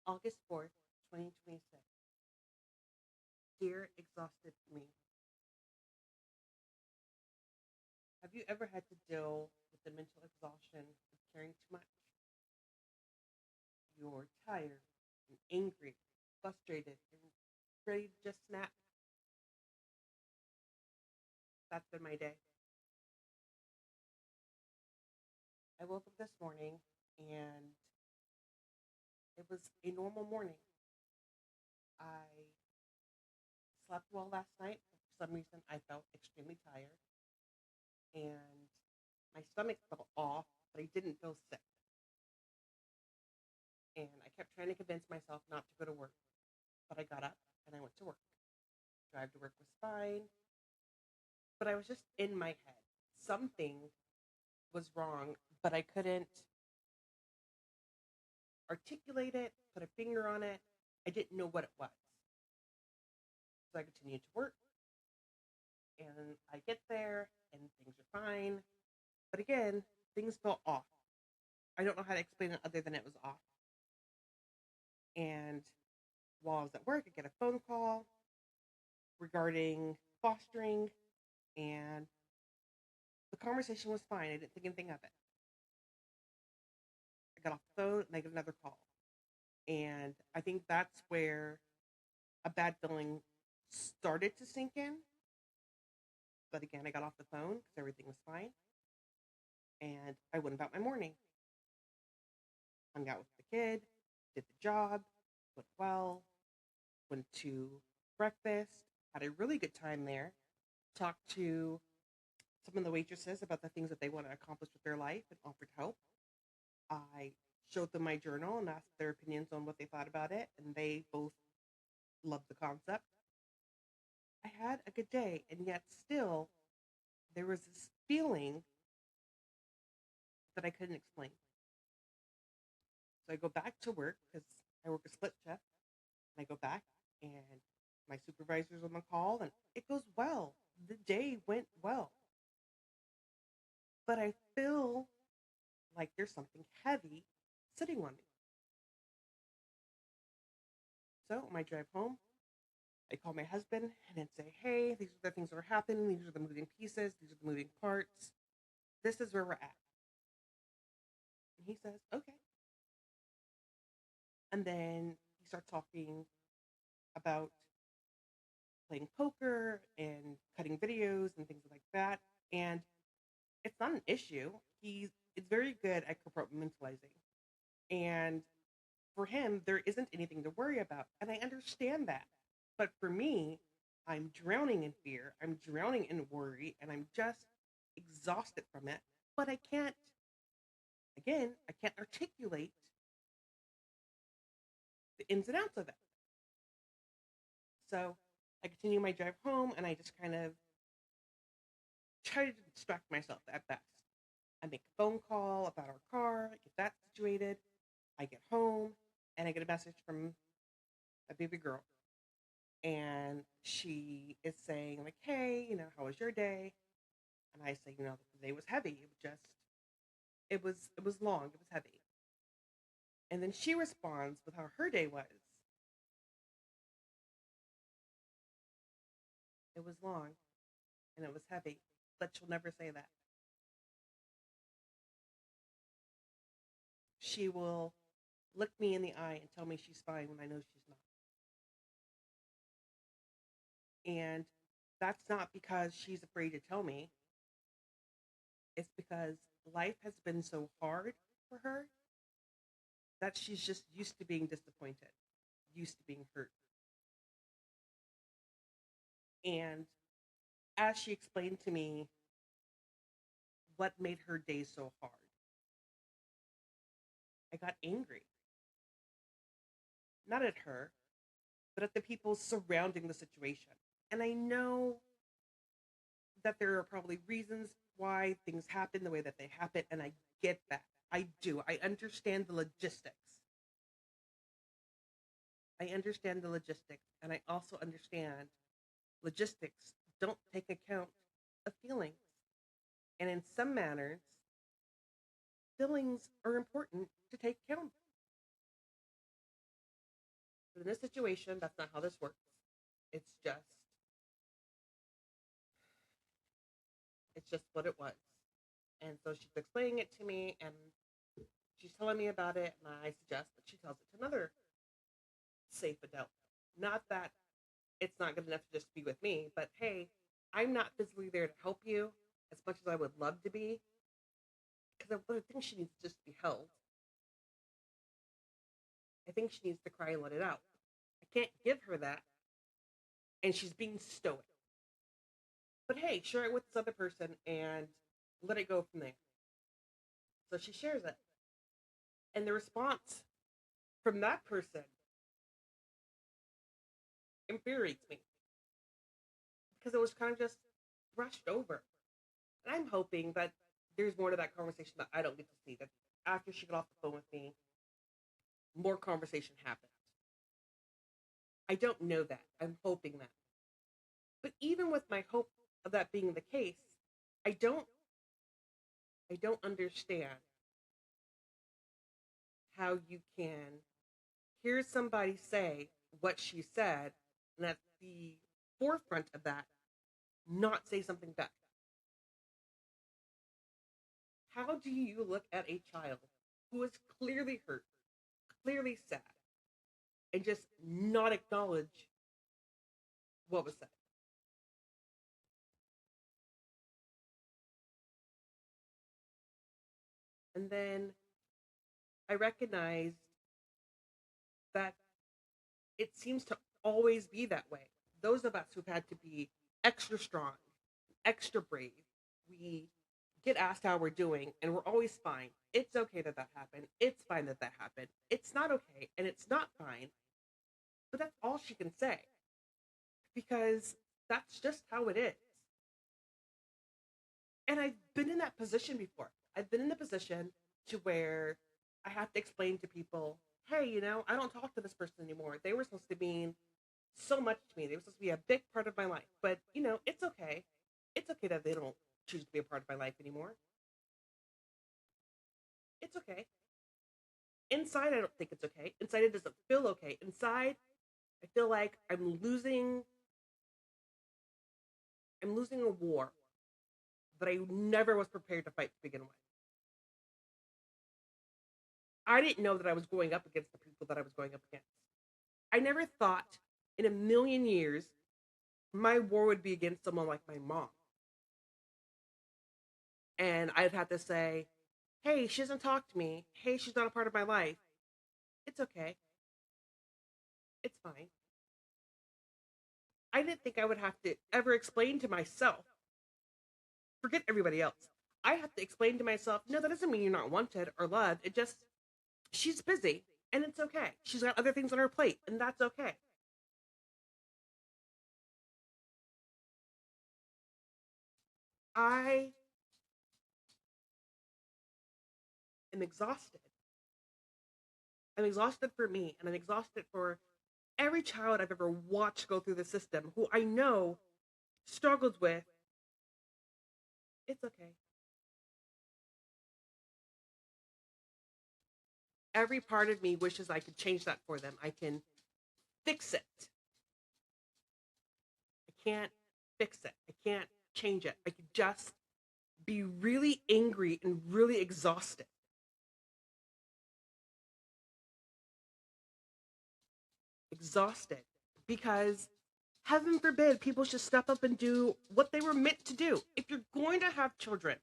August 4th, 2026. Dear exhausted me, have you ever had to deal with the mental exhaustion of caring too much? You're tired and angry, frustrated, and ready to just snap. That's been my day. I woke up this morning and it was a normal morning. I slept well last night, but for some reason I felt extremely tired and my stomach felt off, but I didn't feel sick. And I kept trying to convince myself not to go to work, but I got up and I went to work. Drive to work was fine, but I was just in my head. Something was wrong, but I couldn't articulate it, put a finger on it. I didn't know what it was. So I continued to work, and I get there, and things are fine. But again, things felt off. I don't know how to explain it other than it was off. And while I was at work, I get a phone call regarding fostering, and the conversation was fine. I didn't think anything of it. I got off the phone, and I get another call. And I think that's where a bad feeling started to sink in. But again, I got off the phone because everything was fine. And I went about my morning. Hung out with the kid, did the job, went well, went to breakfast, had a really good time there, talked to some of the waitresses about the things that they want to accomplish with their life and offered help. I showed them my journal and asked their opinions on what they thought about it, and they both loved the concept. I had a good day, and yet still there was this feeling that I couldn't explain. So I go back to work because I work a split shift, and I go back, and my supervisor's on the call, and it goes well. The day went well, but I feel like there's something heavy sitting on me. So on my drive home, I call my husband and say, hey, these are the things that are happening. These are the moving pieces. These are the moving parts. This is where we're at. And he says, okay. And then he starts talking about playing poker and cutting videos and things like that. And it's not an issue. It's very good at compartmentalizing. And for him, there isn't anything to worry about. And I understand that. But for me, I'm drowning in fear. I'm drowning in worry. And I'm just exhausted from it. But I can't articulate the ins and outs of it. So I continue my drive home and I just kind of try to distract myself at best. I make a phone call about our car, get that situated. I get home and I get a message from a baby girl. And she is saying, like, hey, how was your day? And I say, the day was heavy. It was long, it was heavy. And then she responds with how her day was. It was long and it was heavy, but she'll never say that. She will look me in the eye and tell me she's fine when I know she's not. And that's not because she's afraid to tell me. It's because life has been so hard for her that she's just used to being disappointed, used to being hurt. And as she explained to me what made her day so hard, I got angry. Not at her, but at the people surrounding the situation. And I know that there are probably reasons why things happen the way that they happen, and I get that. I do. I understand the logistics. I understand the logistics, and I also understand logistics don't take account of feelings. And in some manners, feelings are important to take account of. wasn't a situation. That's not how this works. It's just, it's just what it was. And so she's explaining it to me, and she's telling me about it, and I suggest that she tells it to another safe adult. Not that it's not good enough to just be with me, but hey, I'm not physically there to help you as much as I would love to be, because I think she needs to just be held. I think she needs to cry and let it out. I can't give her that, and she's being stoic. But hey, share it with this other person and let it go from there. So she shares it. And the response from that person infuriates me because it was kind of just brushed over. And I'm hoping that there's more to that conversation that I don't get to see. That after she got off the phone with me, more conversation happened. I don't know that. I'm hoping that. But even with my hope of that being the case, I don't understand how you can hear somebody say what she said, and at the forefront of that, not say something back. How do you look at a child who is clearly hurt, clearly sad, and just not acknowledge what was said? And then I recognized that it seems to always be that way. Those of us who've had to be extra strong, extra brave, we get asked how we're doing and we're always fine. It's okay that that happened. It's fine that that happened. It's not okay and it's not fine. But that's all she can say because that's just how it is. And I've been in that position before. I've been in the position to where I have to explain to people, hey, I don't talk to this person anymore. They were supposed to mean so much to me. They were supposed to be a big part of my life. But, it's okay. It's okay that they don't choose to be a part of my life anymore. It's okay. Inside, I don't think it's okay. Inside, it doesn't feel okay. Inside, I feel like I'm losing a war that I never was prepared to fight to begin with. I didn't know that I was going up against the people that I was going up against. I never thought in a million years my war would be against someone like my mom. And I'd have to say, hey, she doesn't talk to me. Hey, she's not a part of my life. It's okay. It's fine. I didn't think I would have to ever explain to myself. Forget everybody else. I have to explain to myself, no, that doesn't mean you're not wanted or loved. It just, she's busy and it's okay. She's got other things on her plate and that's okay. I am exhausted. I'm exhausted for me and I'm exhausted for every child I've ever watched go through the system who I know struggled with. It's okay. Every part of me wishes I could change that for them. I can fix it. I can't fix it. I can't change it. I could just be really angry and really exhausted. Exhausted. Because heaven forbid people should step up and do what they were meant to do. If you're going to have children,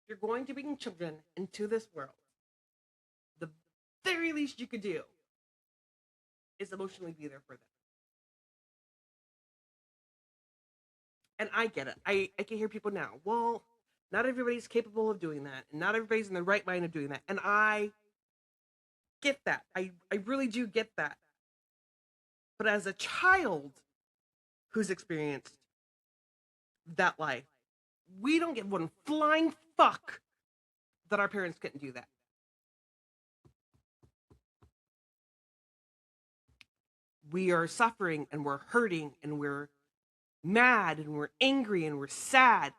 if you're going to bring children into this world, the very least you could do is emotionally be there for them. And I get it. I can hear people now. Well, not everybody's capable of doing that. And not everybody's in the right mind of doing that. And I get that. I really do get that. But as a child who's experienced that life, we don't give one flying fuck that our parents couldn't do that. We are suffering and we're hurting and we're mad and we're angry and we're sad.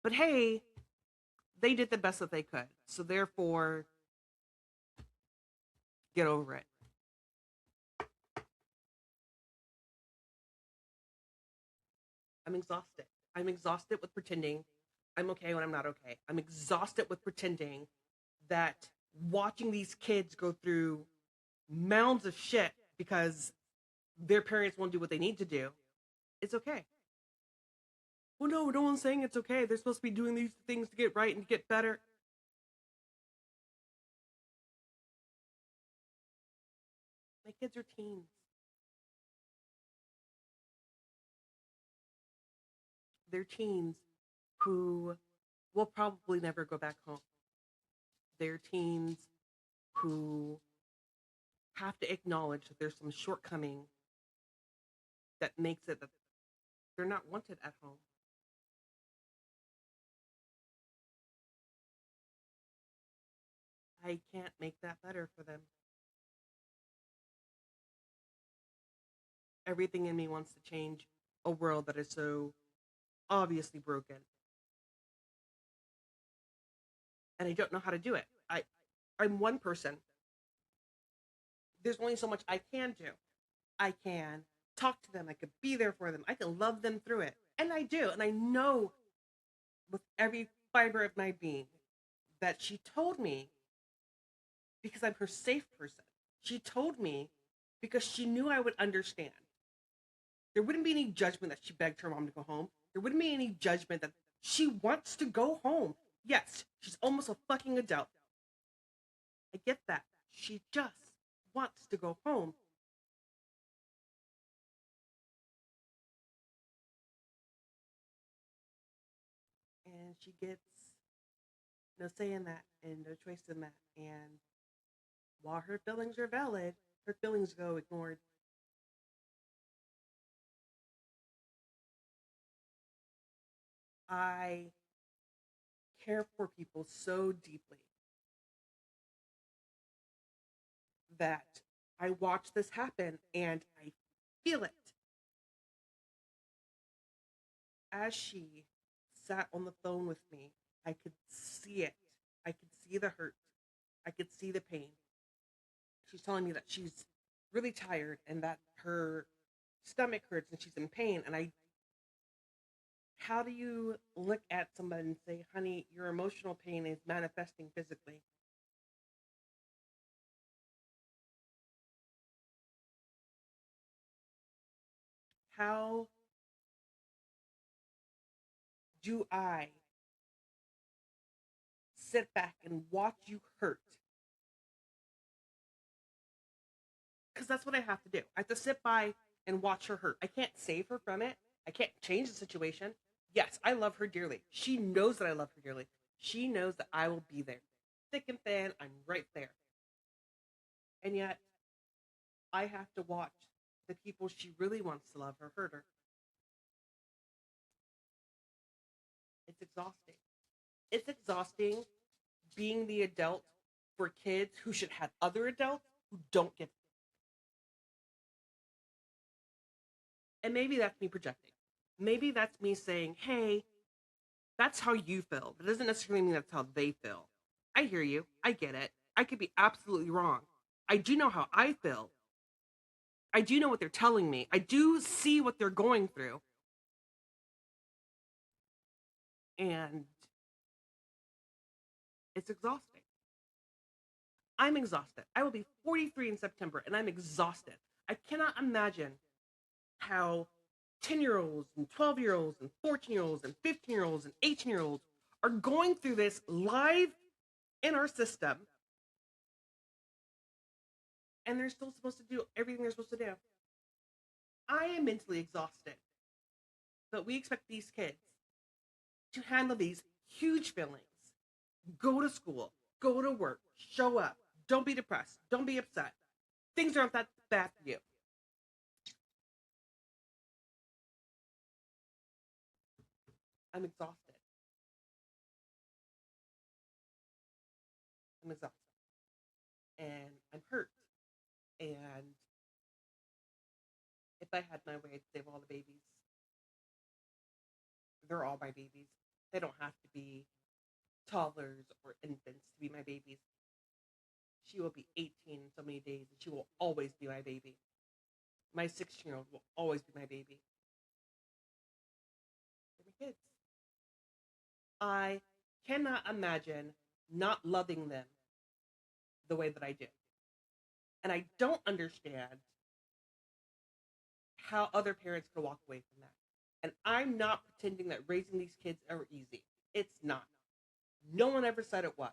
But hey, they did the best that they could. So therefore, get over it. I'm exhausted. I'm exhausted with pretending I'm okay when I'm not okay. I'm exhausted with pretending that watching these kids go through mounds of shit because their parents won't do what they need to do, it's okay. Well, no one's saying it's okay. They're supposed to be doing these things to get right and to get better. My kids are teens. They're teens who will probably never go back home. They're teens who have to acknowledge that there's some shortcoming that makes it that they're not wanted at home. I can't make that better for them. Everything in me wants to change a world that is so obviously broken. And I don't know how to do it. I'm one person. There's only so much I can do. I can talk to them. I could be there for them. I can love them through it. And I do. And I know with every fiber of my being that she told me because I'm her safe person. She told me because she knew I would understand. There wouldn't be any judgment that she begged her mom to go home. There wouldn't be any judgment that she wants to go home. Yes, she's almost a fucking adult. I get that. She just wants to go home. And she gets no say in that and no choice in that. And while her feelings are valid, her feelings go ignored. I care for people so deeply that I watch this happen and I feel it. As she sat on the phone with me, I could see it. I could see the hurt. I could see the pain. She's telling me that she's really tired and that her stomach hurts and she's in pain. And I, how do you look at somebody and say, honey, your emotional pain is manifesting physically? How do I sit back and watch you hurt? Because that's what I have to do. I have to sit by and watch her hurt. I can't save her from it. I can't change the situation. Yes, I love her dearly. She knows that I love her dearly. She knows that I will be there. Thick and thin, I'm right there. And yet, I have to watch the people she really wants to love her hurt her. It's exhausting. It's exhausting being the adult for kids who should have other adults who don't get it. And maybe that's me projecting. Maybe that's me saying, hey, that's how you feel. That doesn't necessarily mean that's how they feel. I hear you. I get it. I could be absolutely wrong. I do know how I feel. I do know what they're telling me. I do see what they're going through. And it's exhausting. I'm exhausted. I will be 43 in September and I'm exhausted. I cannot imagine how 10-year-olds and 12-year-olds and 14-year-olds and 15-year-olds and 18-year-olds are going through this live in our system and they're still supposed to do everything they're supposed to do. I am mentally exhausted, but we expect these kids to handle these huge feelings. Go to school, go to work, show up, don't be depressed, don't be upset. Things aren't that bad for you. I'm exhausted. I'm exhausted. And I'm hurt. And if I had my way, I'd save all the babies. They're all my babies. They don't have to be toddlers or infants to be my babies. She will be 18 in so many days, and she will always be my baby. My 16-year-old will always be my baby. kids. I cannot imagine not loving them the way that I do. And I don't understand how other parents can walk away from that. And I'm not pretending that raising these kids are easy. It's not. No one ever said it was.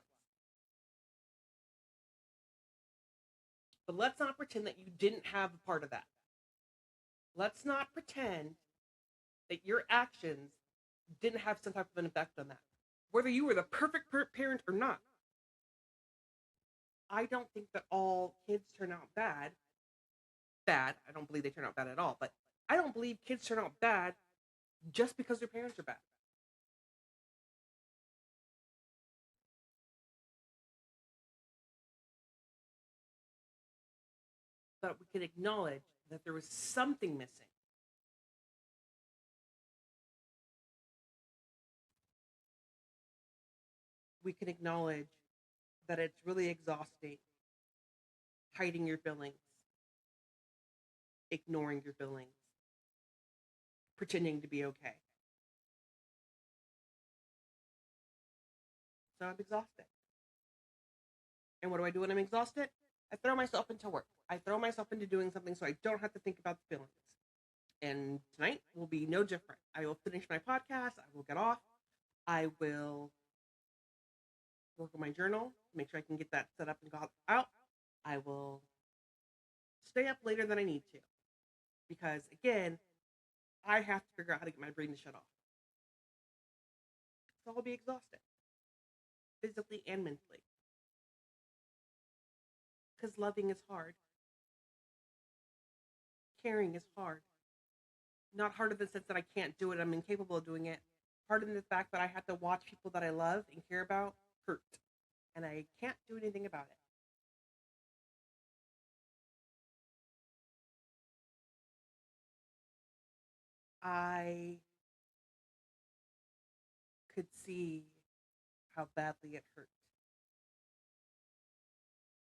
But let's not pretend that you didn't have a part of that. Let's not pretend that your actions didn't have some type of an effect on that. Whether you were the perfect parent or not. I don't think that all kids turn out bad. Bad. I don't believe they turn out bad at all. But I don't believe kids turn out bad just because their parents are bad. But we can acknowledge that there was something missing. We can acknowledge that it's really exhausting hiding your feelings, ignoring your feelings, pretending to be okay. So I'm exhausted. And what do I do when I'm exhausted? I throw myself into work. I throw myself into doing something so I don't have to think about the feelings. And tonight will be no different. I will finish my podcast. I will get off. I will work on my journal, make sure I can get that set up and got out. I will stay up later than I need to. Because again, I have to figure out how to get my brain to shut off. So I'll be exhausted, physically and mentally. Because loving is hard. Caring is hard. Not hard in the sense that I can't do it, I'm incapable of doing it. Hard in the fact that I have to watch people that I love and care about hurt. And I can't do anything about it. I could see how badly it hurt.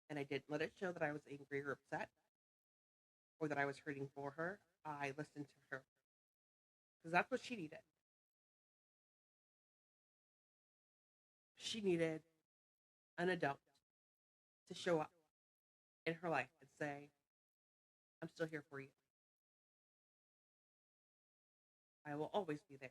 And I didn't let it show that I was angry or upset or that I was hurting for her. I listened to her because that's what she needed. She needed an adult to show up in her life and say, I'm still here for you. I will always be there.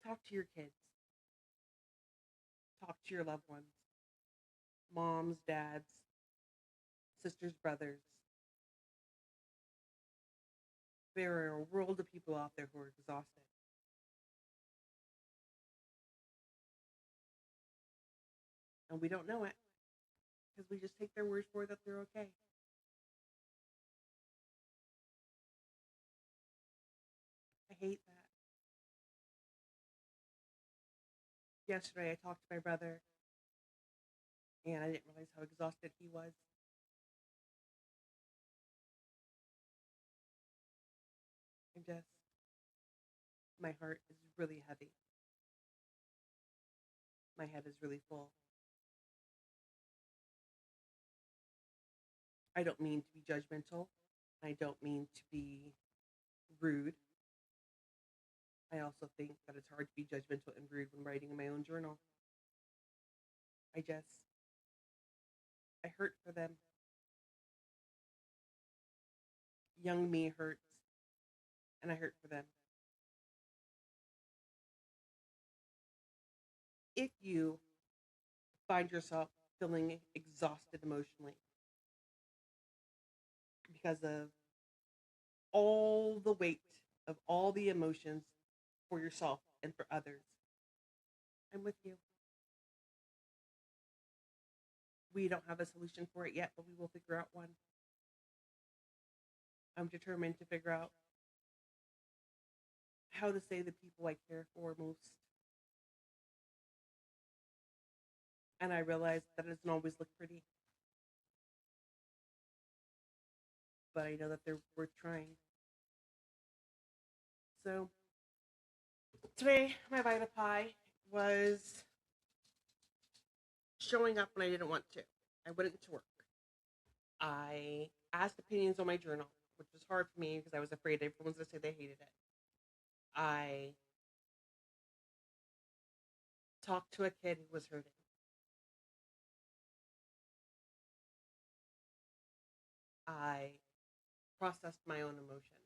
Talk to your kids. Talk to your loved ones. Moms, dads, sisters, brothers. There are a world of people out there who are exhausted. And we don't know it because we just take their word for it that they're okay. I hate that. Yesterday, I talked to my brother, and I didn't realize how exhausted he was. I just, my heart is really heavy. My head is really full. I don't mean to be judgmental. I don't mean to be rude. I also think that it's hard to be judgmental and rude when writing in my own journal. I just, I hurt for them. Young me hurts, and I hurt for them. If you find yourself feeling exhausted emotionally because of all the weight of all the emotions for yourself and for others, I'm with you. We don't have a solution for it yet, but we will figure out one. I'm determined to figure out how to say the people I care for most. And I realize that it doesn't always look pretty. But I know that they're worth trying. So today, my Vita Pie was showing up when I didn't want to. I went into work. I asked opinions on my journal, which was hard for me because I was afraid everyone was going to say they hated it. I talked to a kid who was hurting. I processed my own emotion.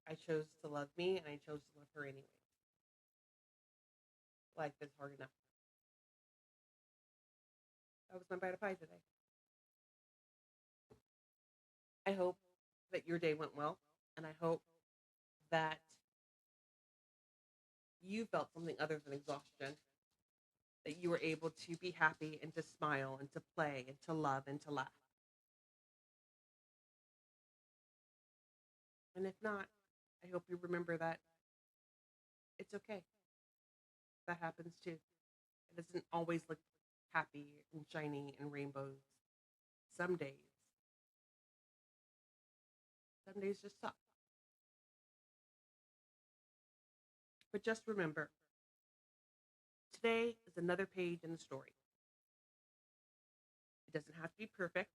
I chose to love me and I chose to love her anyway. Life is hard enough. That was my bite of pie today. I hope that your day went well, and I hope that you felt something other than exhaustion, that you were able to be happy and to smile and to play and to love and to laugh. And if not, I hope you remember that it's okay. That happens too. It doesn't always look happy and shiny and rainbows. Some days, some days just suck. But just remember, today is another page in the story. It doesn't have to be perfect,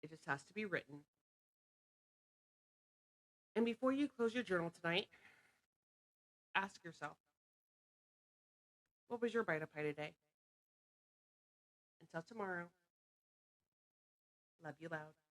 it just has to be written. And before you close your journal tonight, ask yourself, what was your bite of pie today? Until tomorrow, love you loud.